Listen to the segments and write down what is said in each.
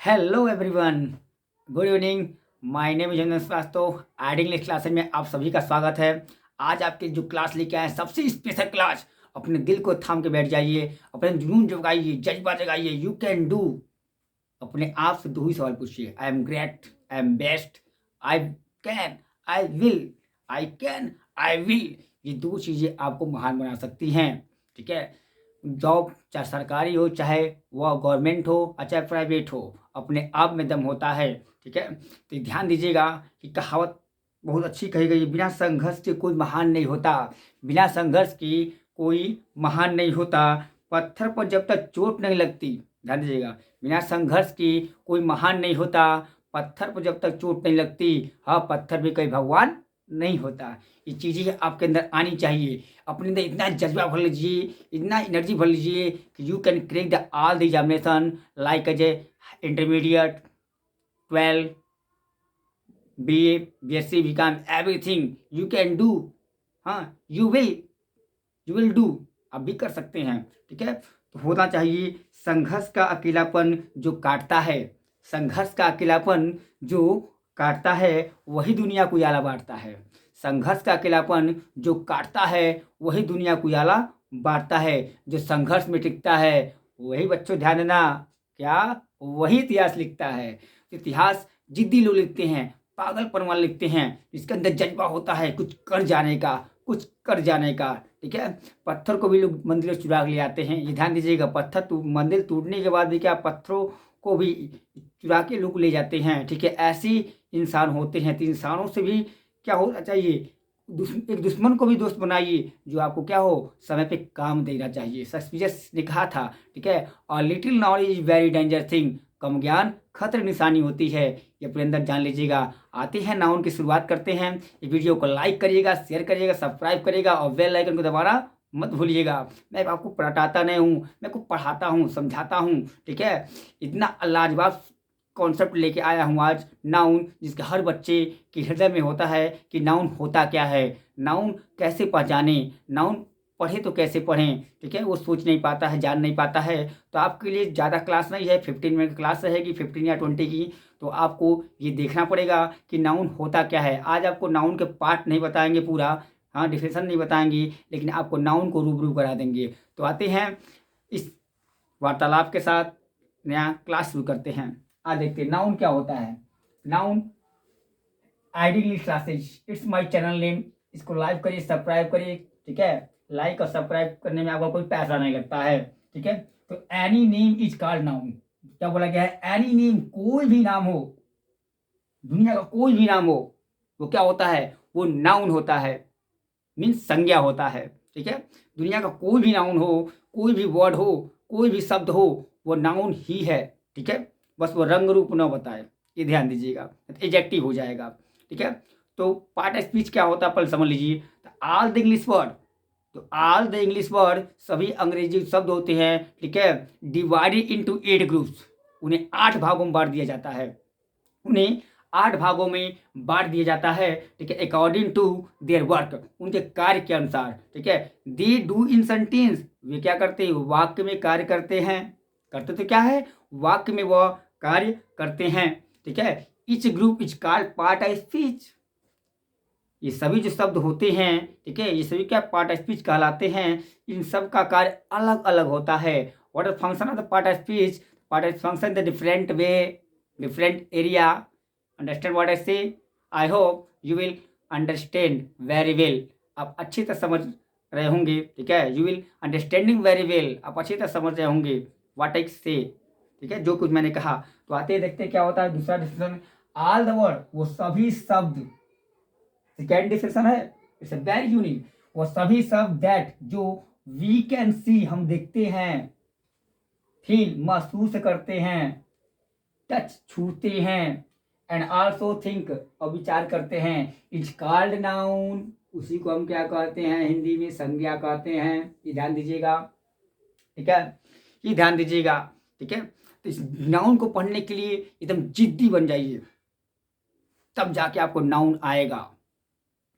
Hello everyone, good evening. My name is Chandan Srivastava. Adding English classes में आप सभी का स्वागत है। आज आपके जो क्लास लेके आए हैं, सबसे स्पेशल क्लास। अपने दिल को थाम के बैठ जाइए, अपने जुनून जगाइए, जज्बा जगाइए। You can do. अपने आप से दो ही सवाल पूछिए। आई am great, I am best, I can, I will. I can, I will, ये दो चीज़ें आपको महान बना सकती हैं। ठीक है। जॉब चाहे सरकारी हो, चाहे वह गवर्नमेंट हो और चाहे प्राइवेट हो, अपने आप में दम होता है। ठीक है। तो ध्यान दीजिएगा कि कहावत बहुत अच्छी कही गई है, बिना संघर्ष के कोई महान नहीं होता। बिना संघर्ष की कोई महान नहीं होता। पत्थर पर जब तक चोट नहीं लगती, ध्यान दीजिएगा, बिना संघर्ष की कोई महान नहीं होता। पत्थर पर जब तक चोट नहीं लगती, हाँ, पत्थर भी कोई भगवान नहीं होता। ये चीज़ें आपके अंदर आनी चाहिए। अपने अंदर इतना जज्बा भर लीजिए, इतना एनर्जी भर लीजिए कि you can crack the all the examination like as a intermediate, 12, BA, BSc, BCom, everything you can do. हाँ, यू विल डू। आप भी कर सकते हैं। ठीक है। तो होना चाहिए संघर्ष का अकेलापन जो काटता है। संघर्ष का अकेलापन जो काटता है वही दुनिया को उजाला बांटता है। संघर्ष का अकेलापन जो काटता है वही दुनिया को उजाला बांटता है। जो संघर्ष में टिकता है वही, बच्चों ध्यान देना, क्या वही इतिहास लिखता है। इतिहास जिद्दी लोग लिखते हैं, पागलपन वाले लिखते हैं, इसके अंदर जज्बा होता है कुछ कर जाने का, कुछ कर जाने का। ठीक है। पत्थर को भी लोग मंदिर चुरा के ले आते हैं। ये ध्यान दीजिएगा, मंदिर टूटने के बाद भी क्या पत्थरों को भी चुरा के लोग ले जाते हैं। ठीक है। ऐसे इंसान होते हैं। तो इंसानों से भी क्या होना चाहिए, एक दुश्मन को भी दोस्त बनाइए जो आपको क्या हो, समय पे काम देना चाहिए। सक्सेस ने कहा था। ठीक है। और little knowledge is very danger thing, कम ज्ञान खतर निशानी होती है। ये अपने अंदर जान लीजिएगा। आते हैं नाउन की शुरुआत करते हैं। ये वीडियो को लाइक करिएगा, शेयर करिएगा, सब्सक्राइब करिएगा और बेल आइकन को दबाना मत भूलिएगा। मैं आपको पढ़ाता नहीं हूँ, मैं को पढ़ाता हूँ, समझाता हूँ। ठीक है। इतना लाजवाब कॉन्सेप्ट लेके आया हूँ आज, नाउन, जिसके हर बच्चे के हृदय में होता है कि नाउन होता क्या है, नाउन कैसे पहचाने, नाउन पढ़े तो कैसे पढ़ें। ठीक है। वो सोच नहीं पाता है, जान नहीं पाता है। तो आपके लिए ज़्यादा क्लास नहीं है, 15 मिनट क्लास रहेगी, 15 या 20 की। तो आपको ये देखना पड़ेगा कि नाउन होता क्या है। आज आपको नाउन के पार्ट नहीं बताएंगे पूरा, हाँ, डिफिनेशन नहीं बताएंगे, लेकिन आपको नाउन को रूबरू करा देंगे। तो आते हैं इस वार्तालाप के साथ, नया क्लास शुरू करते हैं। आज देखते हैं नाउन क्या होता है। Noun ideally classes, it's my channel name. इसको लाइक करिए, सब्सक्राइब करिए। ठीक है। लाइक और सब्सक्राइब करने में आपको कोई पैसा नहीं लगता है। ठीक है। तो any name is called noun. क्या बोला गया है? एनी नेम, कोई भी नाम हो, दुनिया का कोई भी नाम हो, वो क्या होता है? वो नाउन होता है, मीन्स संज्ञा होता है। ठीक है। दुनिया का कोई भी नाउन हो, कोई भी वर्ड हो, कोई भी शब्द हो, वो नाउन ही है। ठीक है। बस वो रंग रूप न बताए, ये ध्यान दीजिएगा, एडजेक्टिव हो जाएगा। ठीक है। तो पार्ट स्पीच क्या होता है पहले समझ लीजिए। ऑल द इंग्लिश वर्ड, तो ऑल द इंग्लिश वर्ड, सभी अंग्रेजी शब्द होते हैं। ठीक है। डिवाइडेड इनटू 8 ग्रुप्स, उन्हें 8 भागों में बांट दिया जाता है। उन्हें 8 भागों में बांट दिया जाता है। ठीक है। अकॉर्डिंग टू देयर वर्क, उनके कार्य के अनुसार। ठीक है। दे डू इन सेंटेंस, वे क्या करते हैं? वाक्य में कार्य करते हैं। करते तो क्या है? वाक्य में वह कार्य करते हैं। ठीक है। Etch group is called part of speech. ये सभी जो शब्द होते हैं, ठीक है, ये सभी क्या पार्ट ऑफ स्पीच कहलाते हैं। इन सब का कार्य अलग अलग होता है। What is function of the part of speech? Part of function the different way, different area. Understand what I say? I hope you will understand very well. आप अच्छी तरह समझ रहे होंगे। ठीक है। You will understanding very well, आप अच्छी तरह समझ रहे होंगे व्हाट आई से। ठीक है, जो कुछ मैंने कहा। तो आते ही देखते हैं क्या होता है दूसरा डिस्कशन। ऑल द वर्ड, वो सभी शब्द। सेकेंड डिफिनेशन है, इट्स वेरी यूनिक। वो सभी शब्द दैट, जो वी कैन सी, हम देखते हैं, फील, महसूस करते हैं, टच, छूते हैं, एंड आल्सो थिंक, और विचार करते हैं, इज कॉल्ड नाउन। उसी को हम क्या कहते हैं? हिंदी में संज्ञा कहते हैं। ये ध्यान दीजिएगा। ठीक है। ये ध्यान दीजिएगा। ठीक है। तो इस नाउन को पढ़ने के लिए एकदम जिद्दी बन जाइए, तब जाके आपको नाउन आएगा।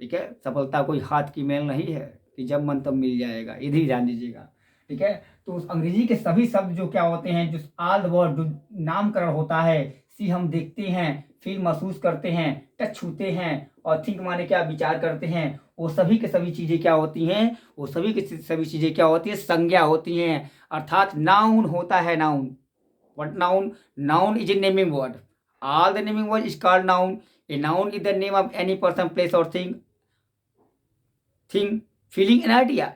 ठीक है। सफलता कोई हाथ की मेल नहीं है कि जब मन तब मिल जाएगा, इधर ही ध्यान दीजिएगा। ठीक है। तो उस अंग्रेजी के सभी शब्द जो क्या होते हैं, जो ऑल द वर्ड, जो नामकरण होता है, सी हम देखते हैं, फील महसूस करते हैं, टच छूते हैं, और थिंक माने क्या, विचार करते हैं, वो सभी के सभी चीज़ें क्या होती हैं, वो सभी की सभी चीज़ें क्या होती हैं, संज्ञा होती हैं। अर्थात नाउन होता है noun. What noun? Noun is a naming word. All the naming word is called noun. A noun is the name of any person, place और थिंग, फीलिंग एंड आइडिया।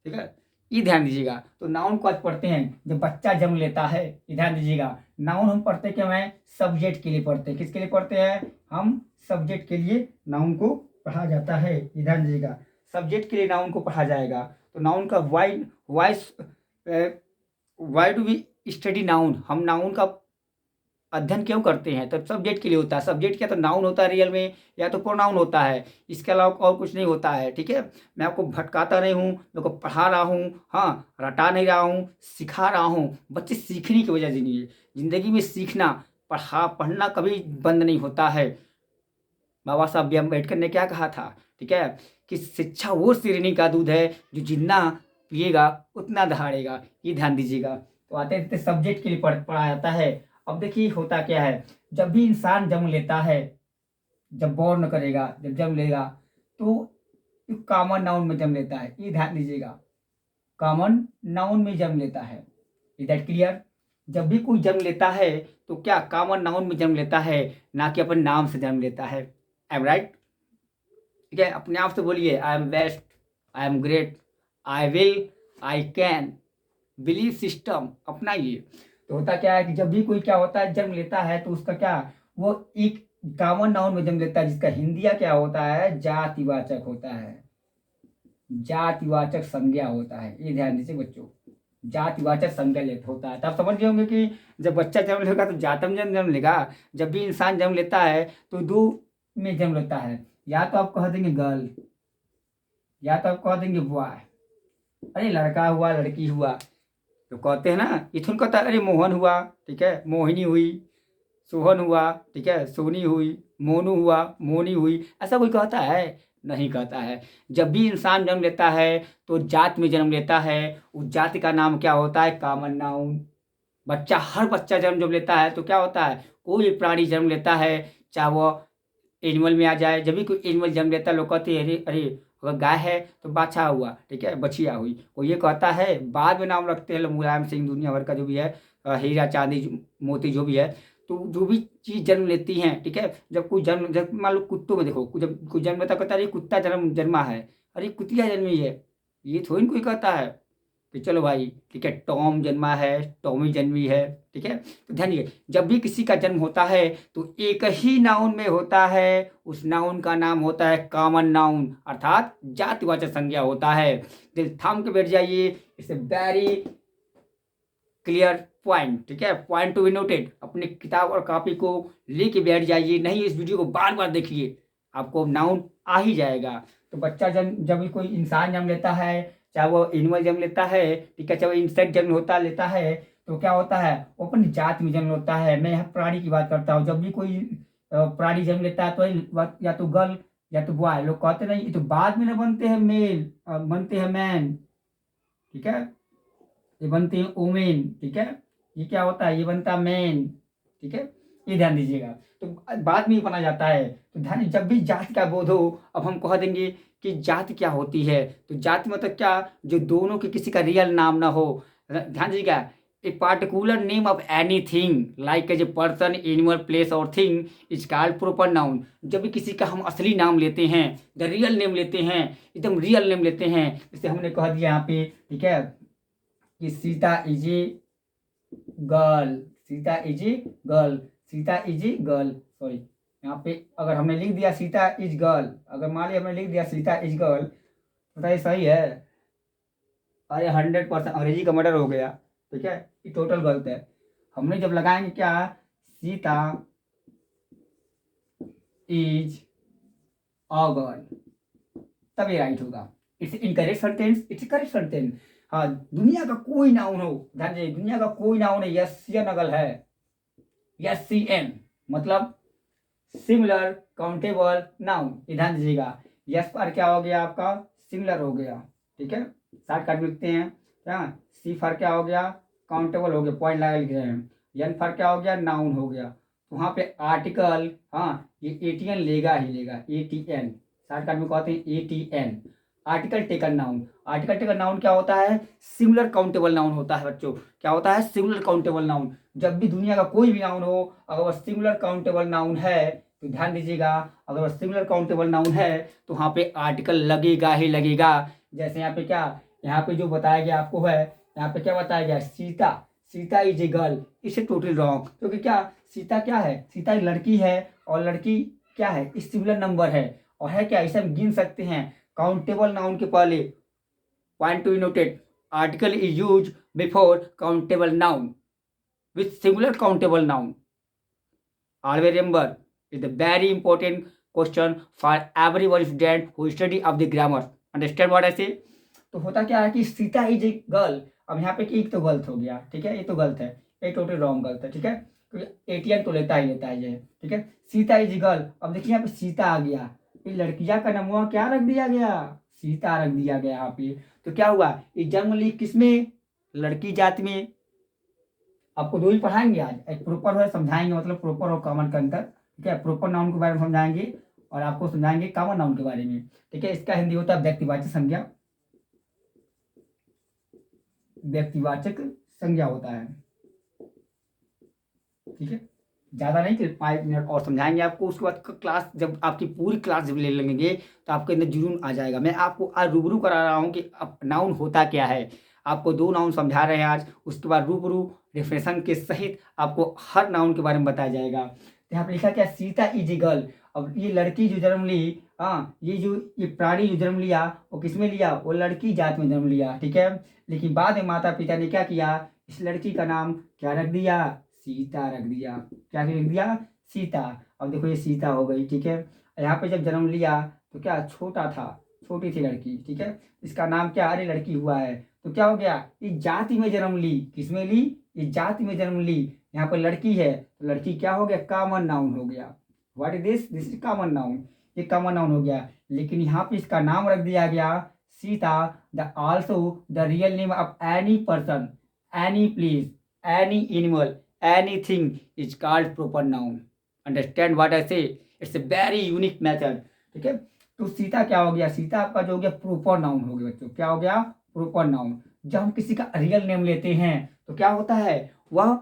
ठीक है, ये ध्यान दीजिएगा। तो नाउन को आज पढ़ते हैं जब बच्चा जन्म लेता है। ये ध्यान दीजिएगा, नाउन हम पढ़ते क्यों हैं? सब्जेक्ट के लिए पढ़ते हैं। किसके लिए पढ़ते हैं हम? सब्जेक्ट के लिए नाउन को पढ़ा जाता है। ये ध्यान दीजिएगा, सब्जेक्ट के लिए नाउन को पढ़ा जाएगा। तो नाउन का why do we study noun? हम नाउन का अध्ययन क्यों करते हैं? तो सब्जेक्ट के लिए होता है। सब्जेक्ट क्या? तो नाउन होता है रियल में, या तो प्रोनाउन होता है, इसके अलावा और कुछ नहीं होता है। ठीक है, मैं आपको भटकाता नहीं हूँ, मैं को पढ़ा रहा हूँ, हाँ, रटा नहीं रहा हूँ, सिखा रहा हूँ। बच्चे सीखने की वजह से नहीं है, जिंदगी में सीखना, पढ़ना कभी बंद नहीं होता है। बाबा साहब अम्बेडकर ने क्या कहा था? ठीक है, कि शिक्षा वो शेरनी का दूध है जो जितना पिएगा उतना दहाड़ेगा। ये ध्यान दीजिएगा। तो आते सब्जेक्ट के लिए पढ़ा जाता है। अब देखिए होता क्या है, जब भी इंसान जन्म लेता है, जब बॉर्न करेगा, जब जन्म लेगा, तो कॉमन नाउन में जन्म लेता है। ये ध्यान दीजिएगा, कॉमन नाउन में जन्म लेता है। Is that clear? जब भी कोई जन्म लेता है तो क्या कॉमन नाउन में जन्म लेता है, ना कि अपन नाम से जन्म लेता है। I am right? ठीक है, अपने आप से बोलिए, I am best, I am great, I will, I can, belief system अपनाइए। तो होता क्या है कि जब भी कोई क्या होता है, जन्म लेता है, तो उसका क्या, वो एक कॉमन नाउन में जन्म लेता है, जिसका हिंदिया क्या होता है, जातिवाचक होता है, जातिवाचक संज्ञा होता है। ये ध्यान दीजिए बच्चों, जातिवाचक संज्ञा होता है। तब समझ गए होंगे कि जब बच्चा जन्म लेगा तो जातम जन्म लेगा। जब भी इंसान जन्म लेता है तो दो में जन्म लेता है, या तो आप कह देंगे गर्ल, या तो आप कह देंगे बॉय। अरे लड़का हुआ, लड़की हुआ, तो कहते हैं ना, इथुन कहता है अरे मोहन हुआ, ठीक है, मोहिनी हुई, सोहन हुआ, ठीक है, सोनी हुई, मोनू हुआ, मोनी हुई। ऐसा कोई कहता है? नहीं कहता है। जब भी इंसान जन्म लेता है तो जात में जन्म लेता है। उस जाति का नाम क्या होता है? Common noun. हर बच्चा जन्म जब लेता है तो क्या होता है? कोई भी प्राणी जन्म लेता है, चाहे वो एनिमल में आ जाए। जब भी कोई एनिमल जन्म लेता है, लोग कहते हैं अरे अरे, अगर गाय है तो बाछा हुआ, ठीक है, बछिया हुई। कोई ये कहता है, बाद में नाम रखते हैं लोग, मुलायम सिंह, दुनिया भर का जो भी है, हीरा चांदी मोती जो भी है। तो जो भी चीज़ जन्म लेती हैं, ठीक है, जब मान लो कुत्तों में देखो, जब कोई जन्म लेता कहता है अरे कुत्ता जन्मा है, अरे कुतिया जन्मी है। ये थोड़ी ना कोई कहता है कि चलो भाई, ठीक है, टॉम जन्मा है, टॉमी जन्मी है। ठीक है, तो ध्यान दीजिए, जब भी किसी का जन्म होता है तो एक ही नाउन में होता है। उस नाउन का नाम होता है कॉमन नाउन, अर्थात जातिवाचक संज्ञा होता है। दिल थाम के बैठ जाइए, it's a very clear point. ठीक है, पॉइंट टू बी नोटेड। अपनी किताब और कॉपी को लेके बैठ जाइए, नहीं इस वीडियो को बार बार देखिए, आपको नाउन आ ही जाएगा। तो बच्चा जब भी कोई इंसान जन्म लेता है, चाहे वो एनिमल जन्म लेता है, ठीक है, चाहे वो इंसेक्ट जन्म लेता है, तो क्या होता है, वो अपनी जात में जन्म होता है। मैं यहाँ प्राणी की बात करता हूँ। जब भी कोई प्राणी जन्म लेता है तो या तो गर्ल या तो बॉय। लोग कहते नहीं, ये तो बाद में ना बनते हैं मेल, बनते हैं मैन, ठीक है, ये बनते हैं ओमेन, ठीक है, ये क्या होता है, ये बनता है मैन, ठीक है, ये ध्यान दीजिएगा। तो बाद में ही बना जाता है। तो ध्यान, जब भी जाति का बोध हो, अब हम कह देंगे कि जाति क्या होती है। तो जाति मतलब क्या, जो दोनों के किसी का रियल नाम ना हो। ध्यान दीजिएगा, a particular name of anything like as a person, animal, place और thing is called proper noun. जब भी किसी का हम असली नाम लेते हैं, द रियल नेम लेते हैं, एकदम रियल नेम लेते हैं, जैसे हमने कह दिया यहाँ पे, ठीक है, कि Sita is a girl, Sita is a girl, Sita is a girl, sorry, यहाँ पे अगर हमने लिख दिया सीता इज गर्ल, अगर मान लिया हमने लिख दिया सीता इज गर्ल, तो ये सही है? अरे 100% अंग्रेजी का मर्डर हो गया। ठीक है, ये टोटल गलत है। हमने जब लगाएंगे क्या, सीता इज अ गर्ल, तब ये राइट होगा। It's incorrect sentence, it's correct sentence. हाँ, दुनिया का कोई नाउन हो, ध्यान दीजिए, दुनिया का कोई नाउन है, यस या नगल है, यस सी एन, मतलब सिमिलर काउंटेबल नाउन। ध्यान दीजिएगा, यस पर क्या हो गया आपका, सिमिलर हो गया। ठीक है, शॉर्टकट लिखते हैं क्या, सी फॉर क्या हो गया, काउंटेबल हो गया, पॉइंट लगा लिख रहे हैं। एन फॉर क्या हो गया, नाउन हो गया। तो वहाँ पे आर्टिकल, हाँ ये एटीएन लेगा ही लेगा, एटीएन शॉर्टकट में कहते हैं ATN, article taken noun. Article taken noun क्या होता है, सिंगुलर काउंटेबल नाउन होता है बच्चों। क्या होता है, सिंगुलर काउंटेबल नाउन। जब भी दुनिया का कोई भी नाउन हो, अगर वह सिंगुलर काउंटेबल नाउन है तो ध्यान दीजिएगा, अगर वह सिंगुलर काउंटेबल नाउन है तो वहाँ पे आर्टिकल लगेगा ही लगेगा। जैसे यहाँ पे क्या, यहाँ पे जो बताया गया आपको है, यहाँ पे क्या बताया गया, Sita, Sita is a girl, इसे टोटली रॉन्ग, क्योंकि क्या सीता क्या है, सीता एक लड़की है, और लड़की क्या है, इस सिंगुलर नंबर है, और है क्या, इसे हम गिन सकते हैं। काउंटेबल नाउन के पहले, point two noted, article is use before countable noun with singular countable noun. Always remember, it's a very important question for everyone student who study of the grammar. Understand what I say? तो होता क्या है कि Sita is a girl, अब यहाँ पे कि एक तो गलत हो गया, ठीक है, ये तो गलत है, ये टोटल रॉन्ग गलत है, ठीक है, क्योंकि एटीएन तो लेता ही लेता है ये, ठीक है। सीता इज ए गर्ल, अब देखिए यहाँ पे सीता आ गया, ये लड़कियां का नमूना क्या रख दिया गया, सीता रख दिया गया यहाँ पे। तो क्या हुआ, ये जन्म ली किसमें, लड़की जाति में। आपको दो ही पढ़ाएंगे आज, एक प्रॉपर है समझाएंगे, मतलब प्रॉपर और कॉमन का अंतर, ठीक है। प्रॉपर नाउन के बारे में समझाएंगे और आपको समझाएंगे कॉमन नाउन के बारे में, ठीक है। इसका हिंदी होता है व्यक्तिवाचक संज्ञा, व्यक्तिवाचक संज्ञा होता है, ठीक है। ज़्यादा नहीं, 5 मिनट और समझाएंगे आपको, उसके बाद क्लास, जब आपकी पूरी क्लास जब ले लेंगे तो आपके अंदर जुनून आ जाएगा। मैं आपको आज रूबरू करा रहा हूँ कि अब नाउन होता क्या है, आपको 2 नाउन समझा रहे हैं आज, उसके बाद रूबरू डेफिनेशन के सहित आपको हर नाउन के बारे में बताया जाएगा। तो यहाँ पर लिखा क्या, सीता इज ए गर्ल, अब ये लड़की जो जन्म ली, हाँ ये प्राणी जो जन्म लिया वो किसमें लिया, वो लड़की जात में जन्म लिया, ठीक है। लेकिन बाद में माता पिता ने क्या किया, इस लड़की का नाम क्या रख दिया, सीता रख दिया, क्या रख दिया, सीता। अब देखो ये सीता हो गई, ठीक है। यहाँ पे जब जन्म लिया तो क्या छोटा था, छोटी थी लड़की, ठीक है, इसका नाम क्या, अरे लड़की हुआ है, तो क्या हो गया, ये जाति में जन्म ली, किसमें ली, ये जाति में जन्म ली, यहाँ पर लड़की है तो लड़की क्या हो गया, कॉमन नाउन हो गया। What is this, this is common noun, ये कॉमन नाउन हो गया। लेकिन यहाँ पे इसका नाम रख दिया गया Sita, the also the real name of any person, any place, any animal, anything is called proper noun. Understand what I say, it's a very unique method, ठीक है। तो सीता क्या हो गया, सीता आपका जो हो गया प्रॉपर नाउन हो गया बच्चों, क्या हो गया, प्रॉपर नाउन। जब हम किसी का रियल नेम लेते हैं तो क्या होता है, वह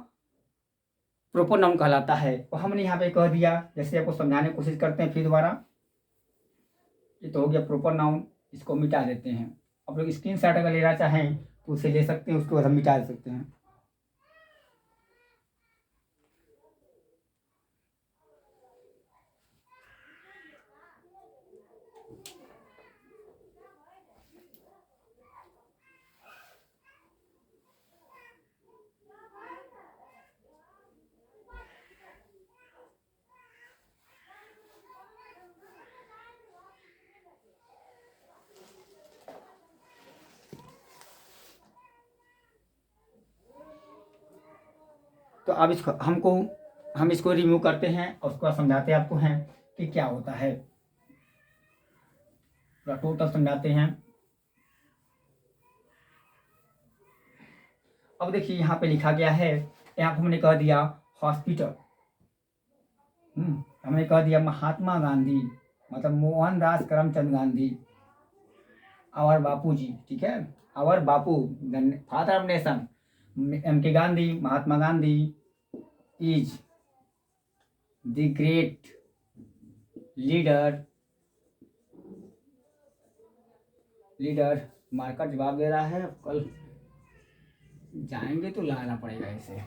प्रॉपर नाउन कहलाता है। तो हमने यहाँ पे कह दिया, जैसे आपको समझाने की कोशिश करते हैं फिर दोबारा, ये तो हो गया प्रॉपर नाउन, इसको मिटा देते हैं। आप लोग स्क्रीनशॉट अगर लेना चाहें तो उसे ले सकते हैं, उसके बाद हम मिटा सकते हैं। तो अब इसको हम इसको रिमूव करते हैं और उसको समझाते आपको हैं कि क्या होता है, पूरा टोटल समझाते हैं। अब देखिए यहाँ पे लिखा गया है, यहाँ पे हमने कह दिया हॉस्पिटल, हमने कह दिया महात्मा गांधी, मतलब मोहनदास करमचंद गांधी, आवर बापू जी, ठीक है, our Bapu, father of nation, M K Gandhi, Mahatma Gandhi is the great leader, marker जवाब दे रहा है, कल जाएंगे तो लाना पड़ेगा इसे,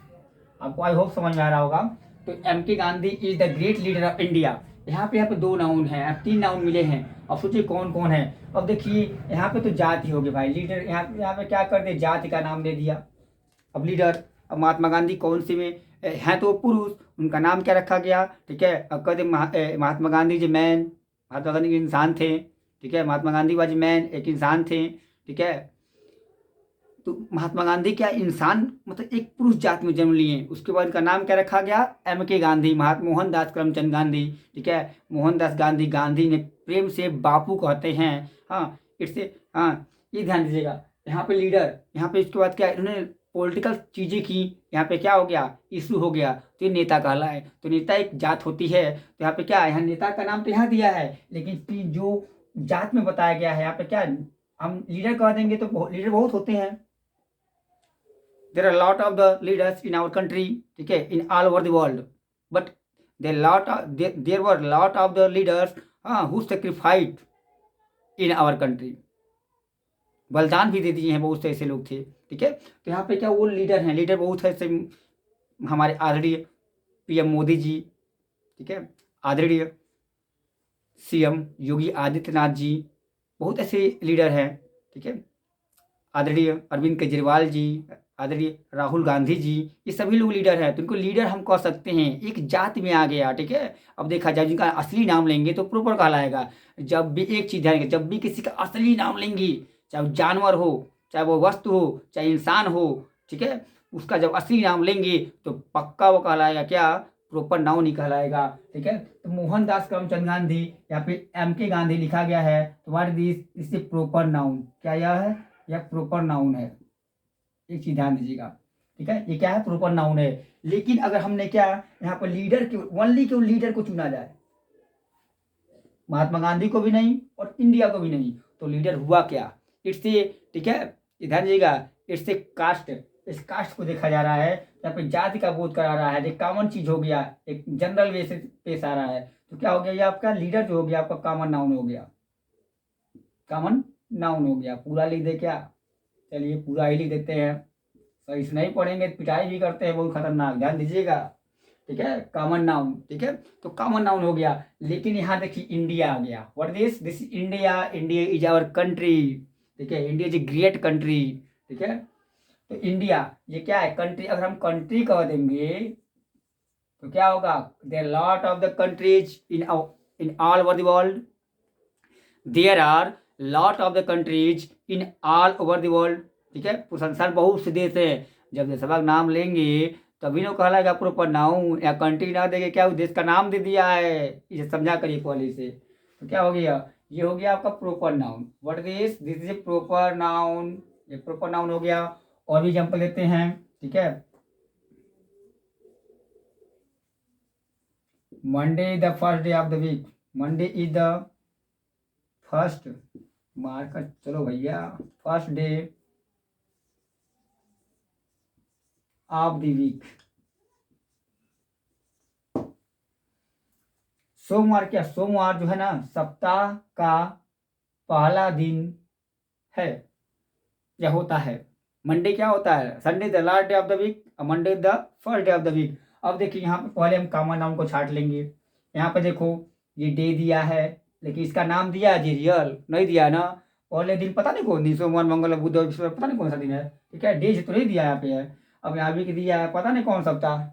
आपको आई होप समझ में आ रहा होगा। तो M K Gandhi is the great leader of India, यहाँ पे 2 नाउन हैं, अब 3 नाउन मिले हैं, अब सोचिए कौन कौन है। अब देखिए यहाँ पे तो जाति हो गई भाई, लीडर यहाँ पे क्या कर दे, जाति का नाम दे दिया। अब लीडर, अब महात्मा गांधी कौन सी में हैं, तो पुरुष, उनका नाम क्या रखा गया, ठीक है। अब कहते महात्मा गांधी जी मैन, महात्मा गांधी इंसान थे, ठीक है, महात्मा गांधी वाज मैन, एक इंसान थे, ठीक है। तो महात्मा गांधी क्या इंसान, मतलब एक पुरुष जात में जन्म लिए, उसके बाद इनका नाम क्या रखा गया, एम के गांधी, मोहनदास करमचंद गांधी, ठीक है, मोहनदास गांधी, गांधी ने प्रेम से बापू कहते हैं, हाँ इससे, हाँ ये ध्यान दीजिएगा, यहाँ पे लीडर, यहाँ पे इसके बाद क्या इन्होंने पॉलिटिकल चीज़ें की, यहाँ पे क्या हो गया, इशू हो गया, तो ये नेता कहलाए। तो नेता एक जात होती है, तो यहाँ पे क्या है, यहाँ नेता का नाम तो यहाँ दिया है, लेकिन इसकी जो जात में बताया गया है यहाँ पे क्या, हम लीडर कह देंगे तो लीडर बहुत होते हैं। There are lot of the leaders in our country, ठीक है, in all over the world, but there were lot of the leaders who sacrificed in our country, बलिदान भी दे दिए हैं, बहुत से ऐसे लोग थे, ठीक है। तो यहाँ पे क्या वो लीडर हैं, लीडर बहुत है, ऐसे हमारे आदरणीय पीएम मोदी जी, ठीक है, आदरणीय सीएम योगी आदित्यनाथ जी, बहुत ऐसे लीडर हैं, ठीक है, आदरणीय अरविंद केजरीवाल जी, आदरणीय राहुल गांधी जी, ये सभी लोग लीडर हैं। तो इनको लीडर हम कह सकते हैं, एक जात में आ गया, ठीक है। अब देखा जाए जिनका असली नाम लेंगे तो प्रॉपर कहलाएगा। जब भी एक चीज़ ध्यान रखिए, जब भी किसी का असली नाम लेंगे, चाहे वो जानवर हो, चाहे वो वस्तु हो, चाहे इंसान हो, ठीक है, उसका जब असली नाम लेंगे तो पक्का वो कहलाएगा क्या, प्रॉपर नाउन ही कहलाएगा, ठीक है। तो मोहनदास करमचंद गांधी, यहाँ पे MK गांधी लिखा गया है, तो व्हाट दिस, इससे प्रॉपर नाउन क्या यह है, यह प्रॉपर नाउन है, एक चीज ध्यान दीजिएगा, ठीक है, ये क्या है, प्रॉपर नाउन है। लेकिन अगर हमने क्या यहाँ पर लीडर के ओनली क्यों लीडर को चुना जाए, महात्मा गांधी को भी नहीं और इंडिया को भी नहीं, तो लीडर हुआ क्या, इससे, ठीक है, ध्यान दीजिएगा, इससे कास्ट, इस कास्ट को देखा जा रहा है, यहाँ पे जाति का बोध करा रहा है, एक कॉमन चीज हो गया, एक जनरल वे से पेश आ रहा है, तो क्या हो गया, ये आपका लीडर जो हो गया आपका कॉमन नाउन हो गया, कॉमन नाउन हो गया। पूरा लिख दे क्या, चलिए पूरा ही लिख देते हैं, सही से नहीं पढ़ेंगे पिटाई भी करते हैं, बहुत खतरनाक, ध्यान दीजिएगा, ठीक है, कॉमन नाउन, ठीक है। तो कॉमन नाउन हो गया, लेकिन यहाँ देखिए इंडिया आ गया, what this India, India is our country, ठीक है, India is a great country, ठीक है। तो इंडिया ये क्या है, कंट्री, अगर हम कंट्री कह देंगे तो क्या होगा, there lot of the countries in all over the world, there are lot of the countries in all over the world, ठीक है, पूरे संसार बहुत से देश है। जब देशवा का नाम लेंगे तभी ना कहलाएगा प्रॉपर नाउन, या कंट्री ना देंगे क्या, देश का नाम दे दिया है, इसे समझा करिए पहले से, तो क्या हो गया, ये हो गया आपका proper noun, what this is a proper noun, ये प्रॉपर नाउन हो गया। और भी एग्जाम्पल लेते हैं, ठीक है, Monday is the first day of the week, Monday is the first, marker चलो भैया, first day of the week, सोमवार, क्या सोमवार जो है ना सप्ताह का पहला दिन है या होता है। मंडे क्या होता है, Sunday the last day of the week, Monday the first day of the week. अब देखिए यहाँ पे पहले हम कॉमन नाउन को छाट लेंगे, यहाँ पे देखो ये डे दिया है, लेकिन इसका नाम दिया है जी रियल नहीं दिया है ना, पहले दिन पता नहीं कौन दिन, सोमवार मंगल बुध और बृहस्पति, पता नहीं कौन सा दिन है, ठीक है, डे तो नहीं दिया यहाँ पे है। अब यहाँ भी दिया है पता नहीं कौन सप्ताह,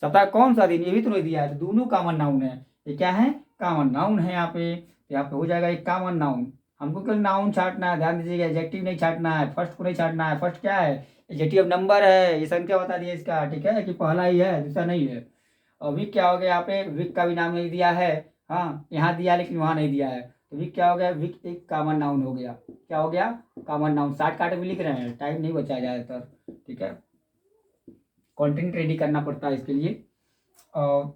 सप्ताह कौन सा दिन ये भी तो नहीं दिया है, तो दोनों कॉमन नाउन है, ये क्या है, कॉमन नाउन है यहाँ पे, तो यहाँ पे हो जाएगा एक कॉमन नाउन। हमको केवल नाउन छाटना है, ध्यान दीजिएगा, एडजेक्टिव नहीं छाटना है, फर्स्ट को नहीं छाटना है, फर्स्ट क्या है, एडजेक्टिव नंबर है, ये संख्या बता दिया इसका, ठीक है, कि पहला ही है दूसरा नहीं है। और वीक क्या हो गया, यहाँ पे वीक का भी नाम नहीं दिया है, हाँ यहाँ दिया लेकिन वहाँ नहीं दिया है, तो वीक क्या हो गया, वीक एक कॉमन नाउन हो गया, क्या हो गया, कॉमन नाउन। शॉर्ट काट में लिख रहे हैं, टाइम नहीं बचा ज़्यादातर, ठीक है, कंटेंट रेडी करना पड़ता है इसके लिए। और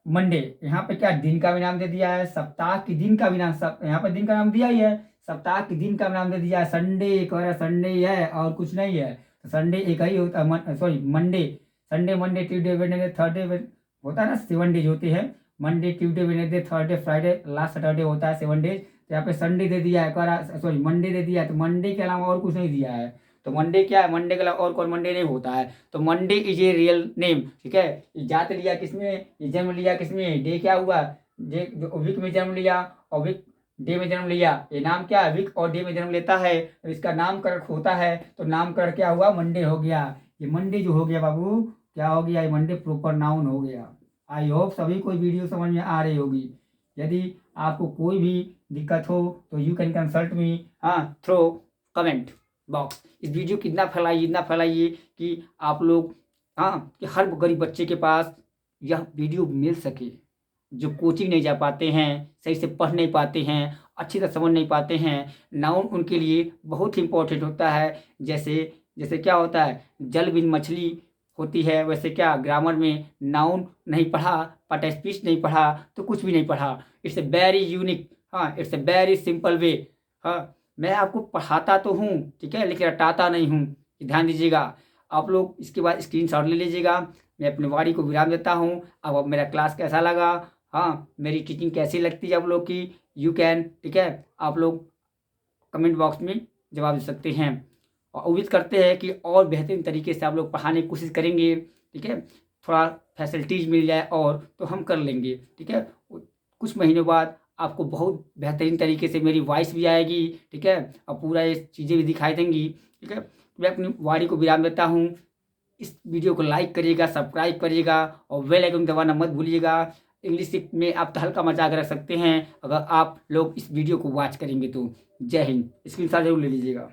मंडे यहाँ पे क्या दिन का भी नाम दे दिया है, सप्ताह के दिन का भी नाम, यहाँ पे दिन का नाम दिया ही है, सप्ताह के दिन का नाम दे दिया है, संडे कह रहा है, संडे है और कुछ नहीं है, तो संडे एक ही होता है, sorry Monday, Sunday Monday Tuesday Wednesday Thursday होता है ना, 7 डेज होते हैं, Monday Tuesday Wednesday Thursday Friday last Saturday होता है 7 डेज, तो यहाँ पे संडे दे दिया है, कह रहा सॉरी मंडे दे दिया है, तो मंडे के अलावा और कुछ नहीं दिया है, तो मंडे क्या है, मंडे के अलावा और कौन मंडे नहीं होता है, तो Monday is a real name, ठीक है। जात लिया किसमें, ये जन्म लिया किसमें, डे क्या हुआ, डे वीक में जन्म लिया और वीक डे में जन्म लिया, ये नाम क्या है, वीक और डे में जन्म लेता है, तो इसका नामकरण होता है, तो नामकरण क्या हुआ, मंडे हो गया। ये मंडे जो हो गया बाबू क्या हो गया, ये मंडे प्रॉपर नाउन हो गया। आई होप सभी को वीडियो समझ में आ रही होगी। यदि आपको कोई भी दिक्कत हो तो you can consult me through comment box. इस वीडियो को इतना फैलाइए कि आप लोग कि हर गरीब बच्चे के पास यह वीडियो मिल सके, जो कोचिंग नहीं जा पाते हैं, सही से पढ़ नहीं पाते हैं अच्छी तरह समझ नहीं पाते हैं। नाउन उनके लिए बहुत ही इंपॉर्टेंट होता है। जैसे जैसे क्या होता है, जल बिन मछली होती है, वैसे क्या ग्रामर में नाउन नहीं पढ़ा, पार्ट स्पीच नहीं पढ़ा तो कुछ भी नहीं पढ़ा। इट्स ए वेरी यूनिक, हाँ, it's a very simple way. हाँ, मैं आपको पढ़ाता तो हूँ, ठीक है, लेकिन रटाता नहीं हूँ, ध्यान दीजिएगा। आप लोग इसके बाद स्क्रीनशॉट ले लीजिएगा। मैं अपनी वाणी को विराम देता हूँ। अब मेरा क्लास कैसा लगा, हाँ, मेरी टीचिंग कैसी लगती है आप लोग की, यू कैन, ठीक है, आप लोग कमेंट बॉक्स में जवाब दे सकते हैं। और उम्मीद करते हैं कि और बेहतरीन तरीके से आप लोग पढ़ाने की कोशिश करेंगे, ठीक है। थोड़ा फैसिलिटीज़ मिल जाए और तो हम कर लेंगे, ठीक है। कुछ महीनों बाद आपको बहुत बेहतरीन तरीके से मेरी वॉइस भी आएगी, ठीक है, और पूरा ये चीज़ें भी दिखाई देंगी, ठीक है। मैं अपनी वाणी को विराम देता हूँ। इस वीडियो को लाइक करिएगा, सब्सक्राइब करिएगा और बेल आइकन दबाना मत भूलिएगा। इंग्लिश में आप तो हल्का मजाक रख सकते हैं अगर आप लोग इस वीडियो को वॉच करेंगे तो। जय हिंद। स्क्रीनशॉट जरूर ले लीजिएगा।